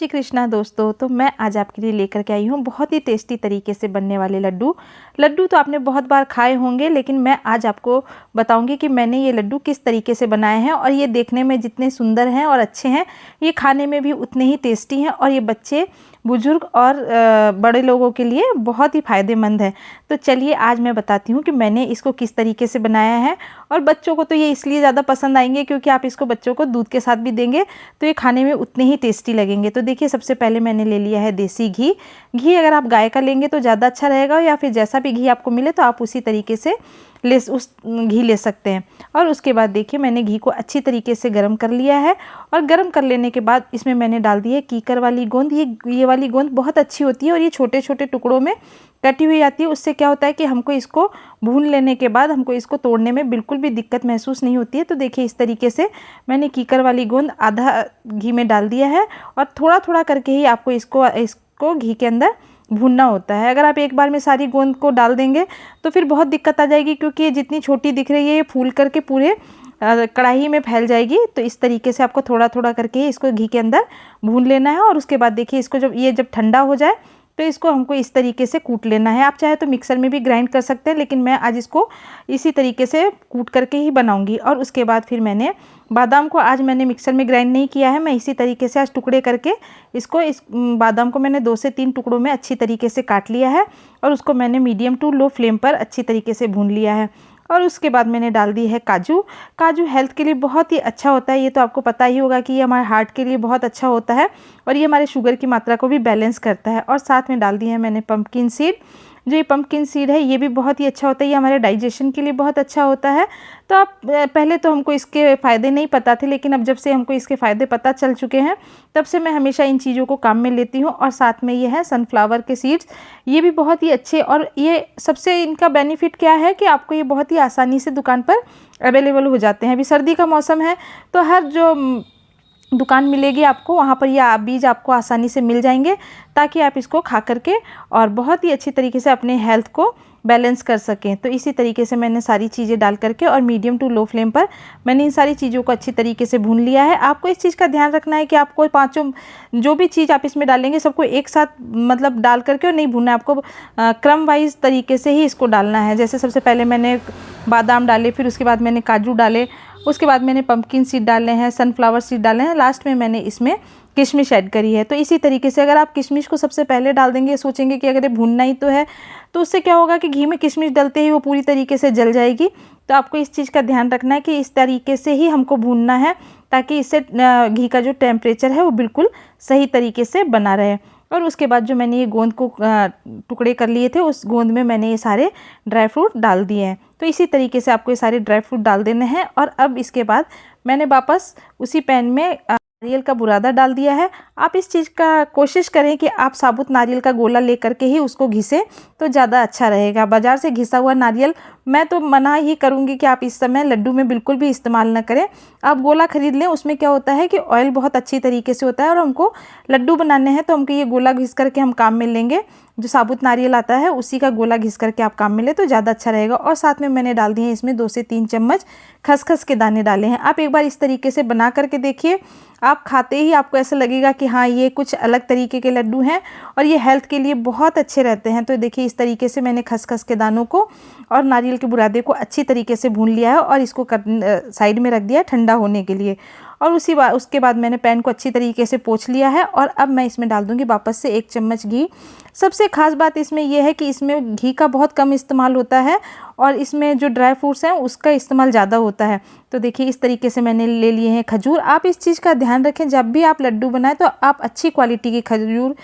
श्री कृष्णा दोस्तों, तो मैं आज आपके लिए लेकर के आई हूँ बहुत ही टेस्टी तरीके से बनने वाले लड्डू तो आपने बहुत बार खाए होंगे, लेकिन मैं आज आपको बताऊंगी कि मैंने ये लड्डू किस तरीके से बनाए हैं। और ये देखने में जितने सुंदर हैं और अच्छे हैं, ये खाने में भी उतने ही टेस्टी हैं। और ये बच्चे, बुजुर्ग और बड़े लोगों के लिए बहुत ही फ़ायदेमंद है। तो चलिए आज मैं बताती हूँ कि मैंने इसको किस तरीके से बनाया है। और बच्चों को तो ये इसलिए ज़्यादा पसंद आएंगे क्योंकि आप इसको बच्चों को दूध के साथ भी देंगे तो ये खाने में उतने ही टेस्टी लगेंगे। तो देखिए, सबसे पहले मैंने ले लिया है देसी घी। घी अगर आप गाय का लेंगे तो ज़्यादा अच्छा रहेगा, या फिर जैसा भी घी आपको मिले तो आप उसी तरीके से उस घी ले सकते हैं। और उसके बाद देखिए, मैंने घी को अच्छी तरीके से गर्म कर लिया है। और गर्म कर लेने के बाद इसमें मैंने डाल दी है कीकर वाली गोंद। ये वाली गोंद बहुत अच्छी होती है और ये छोटे छोटे टुकड़ों में कटी हुई आती है। उससे क्या होता है कि हमको इसको भून लेने के बाद हमको इसको तोड़ने में बिल्कुल भी दिक्कत महसूस नहीं होती है। तो देखिए, इस तरीके से मैंने कीकर वाली गोंद आधा घी में डाल दिया है। और थोड़ा थोड़ा करके ही आपको इसको घी के अंदर भूनना होता है। अगर आप एक बार में सारी गोंद को डाल देंगे तो फिर बहुत दिक्कत आ जाएगी, क्योंकि ये जितनी छोटी दिख रही है ये फूल करके पूरे कढ़ाई में फैल जाएगी। तो इस तरीके से आपको थोड़ा थोड़ा करके ही इसको घी के अंदर भून लेना है। और उसके बाद देखिए, इसको जब ठंडा हो जाए तो इसको हमको इस तरीके से कूट लेना है। आप चाहे तो मिक्सर में भी ग्राइंड कर सकते हैं, लेकिन मैं आज इसको इसी तरीके से कूट करके ही बनाऊंगी। और उसके बाद फिर मैंने बादाम को आज मैंने मिक्सर में ग्राइंड नहीं किया है, मैं इसी तरीके से आज टुकड़े करके इस बादाम को मैंने 2 से 3 टुकड़ों में अच्छी तरीके से काट लिया है। और उसको मैंने मीडियम टू लो फ्लेम पर अच्छी तरीके से भून लिया है। और उसके बाद मैंने डाल दी है काजू। काजू हेल्थ के लिए बहुत ही अच्छा होता है, ये तो आपको पता ही होगा कि ये हमारे हार्ट के लिए बहुत अच्छा होता है और ये हमारे शुगर की मात्रा को भी बैलेंस करता है। और साथ में डाल दी है मैंने पंपकिन सीड। जो ये पंपकिन सीड है ये भी बहुत ही अच्छा होता है, ये हमारे डाइजेशन के लिए बहुत अच्छा होता है। तो आप पहले तो हमको इसके फ़ायदे नहीं पता थे, लेकिन अब जब से हमको इसके फ़ायदे पता चल चुके हैं तब से मैं हमेशा इन चीज़ों को काम में लेती हूँ। और साथ में ये है सनफ्लावर के सीड्स, ये भी बहुत ही अच्छे। और ये सबसे इनका बेनिफिट क्या है कि आपको ये बहुत ही आसानी से दुकान पर अवेलेबल हो जाते हैं। अभी सर्दी का मौसम है तो हर जो दुकान मिलेगी आपको, वहाँ पर ये बीज आपको आसानी से मिल जाएंगे, ताकि आप इसको खा करके और बहुत ही अच्छी तरीके से अपने हेल्थ को बैलेंस कर सकें। तो इसी तरीके से मैंने सारी चीज़ें डाल करके और मीडियम टू लो फ्लेम पर मैंने इन सारी चीज़ों को अच्छी तरीके से भून लिया है। आपको इस चीज़ का ध्यान रखना है कि आपको पाँचों जो भी चीज़ आप इसमें डालेंगे सबको एक साथ मतलब डाल करके और नहीं भूनना है, आपको क्रम वाइज तरीके से ही इसको डालना है। जैसे सबसे पहले मैंने बादाम डाले, फिर उसके बाद मैंने काजू डाले, उसके बाद मैंने पंपकिन सीड डाले हैं, सनफ्लावर सीड डाले हैं, लास्ट में मैंने इसमें किशमिश ऐड करी है। तो इसी तरीके से अगर आप किशमिश को सबसे पहले डाल देंगे, सोचेंगे कि अगर ये भूनना ही तो है, तो उससे क्या होगा कि घी में किशमिश डलते ही वो पूरी तरीके से जल जाएगी। तो आपको इस चीज़ का ध्यान रखना है कि इस तरीके से ही हमको भूनना है, ताकि इससे घी का जो टेम्परेचर है वो बिल्कुल सही तरीके से बना रहे। और उसके बाद जो मैंने ये गोंद को टुकड़े कर लिए थे, उस गोंद में मैंने ये सारे ड्राई फ्रूट डाल दिए हैं। तो इसी तरीके से आपको ये सारे ड्राई फ्रूट डाल देने हैं। और अब इसके बाद मैंने वापस उसी पैन में नारियल का बुरादा डाल दिया है। आप इस चीज़ का कोशिश करें कि आप साबुत नारियल का गोला लेकर के ही उसको घिसें तो ज़्यादा अच्छा रहेगा। बाज़ार से घिसा हुआ नारियल मैं तो मना ही करूँगी कि आप इस समय लड्डू में बिल्कुल भी इस्तेमाल ना करें। आप गोला ख़रीद लें, उसमें क्या होता है कि ऑयल बहुत अच्छी तरीके से होता है, और हमको लड्डू बनाने हैं तो हमको ये गोला घिस करके हम काम में लेंगे। जो साबुत नारियल आता है उसी का गोला घिस करके आप काम में लें तो ज़्यादा अच्छा रहेगा। और साथ में मैंने डाल दिए हैं इसमें 2 से 3 चम्मच खसखस के दाने डाले हैं। आप एक बार इस तरीके से बना करके देखिए, आप खाते ही आपको ऐसा लगेगा कि हाँ, ये कुछ अलग तरीके के लड्डू हैं और ये हेल्थ के लिए बहुत अच्छे रहते हैं। तो देखिए, इस तरीके से मैंने खसखस के दानों को और नारियल के बुरादे को अच्छी तरीके से भून लिया है और इसको साइड में रख दिया ठंडा होने के लिए। और उसके बाद मैंने पैन को अच्छी तरीके से पोंछ लिया है। और अब मैं इसमें डाल दूंगी वापस से 1 चम्मच घी। सबसे ख़ास बात इसमें यह है कि इसमें घी का बहुत कम इस्तेमाल होता है और इसमें जो ड्राई फ्रूट्स हैं उसका इस्तेमाल ज़्यादा होता है। तो देखिए, इस तरीके से मैंने ले लिए हैं खजूर। आप इस चीज़ का ध्यान रखें, जब भी आप लड्डू बनाएं तो आप अच्छी क्वालिटी की खजूर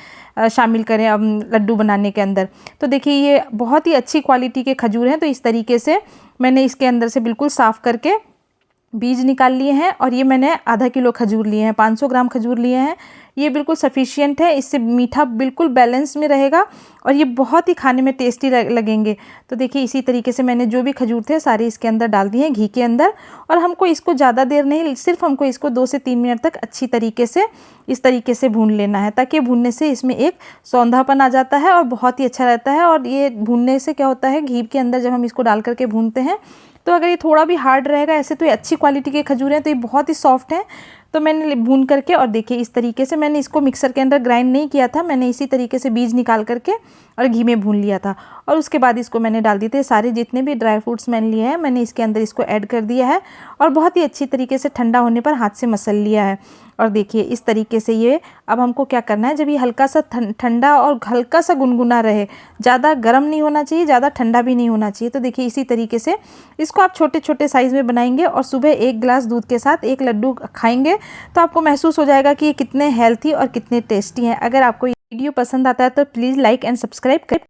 शामिल करें अब लड्डू बनाने के अंदर। तो देखिए, ये बहुत ही अच्छी क्वालिटी के खजूर हैं। तो इस तरीके से मैंने इसके अंदर से बिल्कुल साफ़ करके बीज निकाल लिए हैं। और ये मैंने आधा किलो खजूर लिए हैं, 500 ग्राम खजूर लिए हैं। ये बिल्कुल सफिशिएंट है, इससे मीठा बिल्कुल बैलेंस में रहेगा और ये बहुत ही खाने में टेस्टी लगेंगे। तो देखिए, इसी तरीके से मैंने जो भी खजूर थे सारे इसके अंदर डाल दिए हैं घी के अंदर। और हमको इसको ज़्यादा देर नहीं, सिर्फ हमको इसको 2 से 3 मिनट तक अच्छी तरीके से इस तरीके से भून लेना है, ताकि भूनने से इसमें एक सौंधापन आ जाता है और बहुत ही अच्छा रहता है। और ये भूनने से क्या होता है, घी के अंदर जब हम इसको डाल करके भूनते हैं तो अगर ये थोड़ा भी हार्ड रहेगा, ऐसे तो ये अच्छी क्वालिटी के खजूर हैं तो ये बहुत ही सॉफ्ट हैं, तो मैंने भून करके और देखिए इस तरीके से मैंने इसको मिक्सर के अंदर ग्राइंड नहीं किया था, मैंने इसी तरीके से बीज निकाल करके और घी में भून लिया था। और उसके बाद इसको मैंने डाल दिए थे सारे जितने भी ड्राई फ्रूट्स मैंने लिए हैं, मैंने इसके अंदर इसको ऐड कर दिया है और बहुत ही अच्छी तरीके से ठंडा होने पर हाथ से मसल लिया है। और देखिए इस तरीके से ये अब हमको क्या करना है, जब ये हल्का सा ठंडा और हल्का सा गुनगुना रहे, ज़्यादा गर्म नहीं होना चाहिए, ज़्यादा ठंडा भी नहीं होना चाहिए। तो देखिए इसी तरीके से इसको आप छोटे छोटे साइज़ में बनाएंगे और सुबह 1 गिलास दूध के साथ 1 लड्डू खाएंगे तो आपको महसूस हो जाएगा कि ये कितने हेल्थी और कितने टेस्टी हैं। अगर आपको ये वीडियो पसंद आता है तो प्लीज़ लाइक एंड सब्सक्राइब करें।